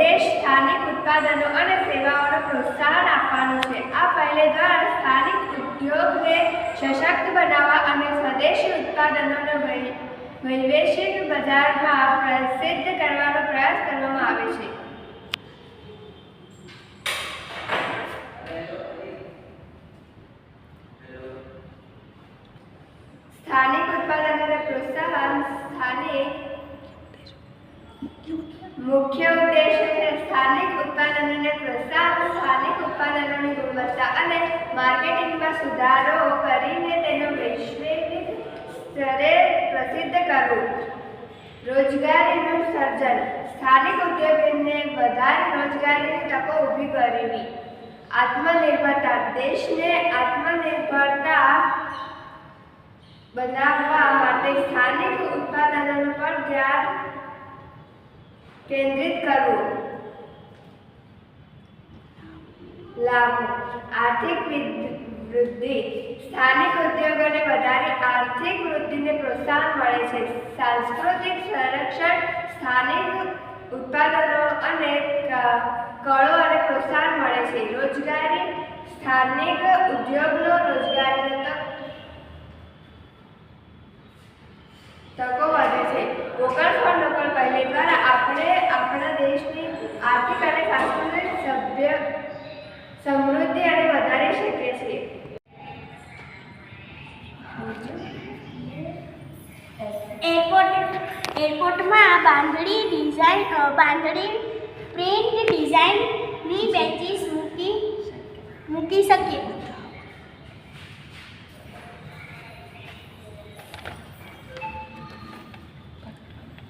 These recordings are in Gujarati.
ઉદ્દેશ સ્થાનિક ઉત્પાદનો અને સેવાઓને પ્રોત્સાહન આપવાનું છે। આ પહેલ દ્વારા સ્થાનિક ઉદ્યોગને સશક્ત બનાવવા અને સ્વદેશી ઉત્પાદનોને વૈશ્વિક બજારમાં પ્રસિદ્ધ કરવાનો પ્રયાસ કરવામાં આવે છે। સ્થાનિક ઉત્પાદનોને પ્રોત્સાહન મુખ્ય ઉદ્દેશ છે સ્થાનિક ઉત્પાદનોને પ્રોત્સાહન, સ્થાનિક ઉત્પાદનોની ગુણવત્તા અને માર્કેટિંગમાં સુધારો કરીને તેનો વૈશ્વિક સ્તરે પ્રસિદ્ધ કરવું। રોજગારીનું સર્જન, સ્થાનિક ઉદ્યોગોને વધારે રોજગારીની તકો ઊભી કરવી। આત્મનિર્ભરતા, દેશને આત્મનિર્ભરતા બનાવવા માટે સ્થાનિક ઉત્પાદનો પર ધ્યાન કેન્દ્રિત કરવું। લાભો, આર્થિક વૃદ્ધિ, સ્થાનિક ઉદ્યોગોને વધારે આર્થિક વૃદ્ધિને પ્રોત્સાહન મળે છે। સાંસ્કૃતિક સંરક્ષણ, સ્થાનિક ઉત્પાદનો અને કળો અને પ્રોત્સાહન મળે છે। રોજગારી, સ્થાનિક ઉદ્યોગનો રોજગારીનો તકો વધે છે। વોકલ ફોર લોકલ પહેલ દ્વારા આપણે આપણા દેશની આર્થિક અને સાંસ્કૃતિક સમૃદ્ધિ અને વધારી શકીએ છીએ। એરપોર્ટમાં બાંધણી પ્રિન્ટ ડિઝાઇનની બેન્ચીસ મૂકી શકીએ।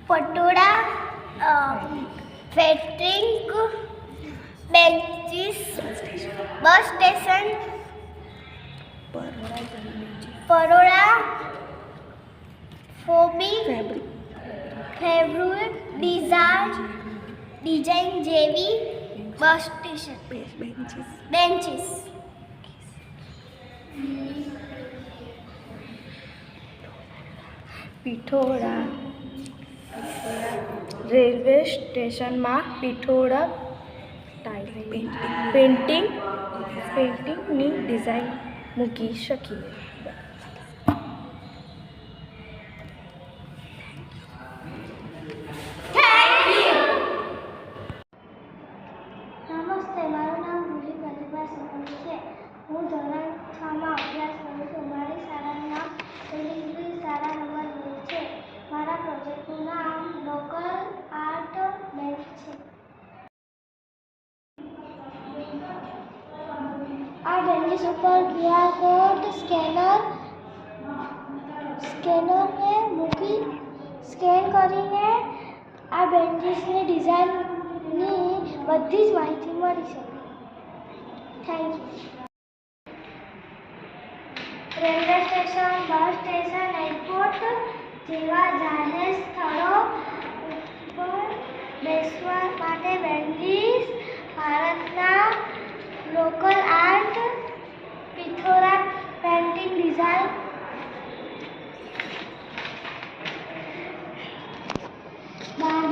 Patola fabric benches bus station, patola fabric design જેવી bus station benches. Pithora, railway સ્ટેશનમાં પિઠોરા પેઇન્ટિંગની ડિઝાઇન મૂકી શકીએ। નમસ્તે, મારું નામ ભૂલી પ્રતિભા સોલંકી છે। હું ધોરણ 6માં અભ્યાસ કરું છું। મારી શાળાનું નામ એલિઝબેથ શાળા નંબર 2 છે। મારા પ્રોજેક્ટનું નામ લોકલ આર્ટ બેન્ચ છે। આ બેન્ચીસ ઉપર QR કોડ સ્કેનરને સ્કેન કરીને આ બેન્ચીસની ડિઝાઇનની બધી જ માહિતી મળી શકે। Thank you. Railway station, bus station, airport જેવા જાહેર સ્થળો ઉપર બેસવા માટે બેન્ચીસ ભારતના local art Pithora painting design બાંધણી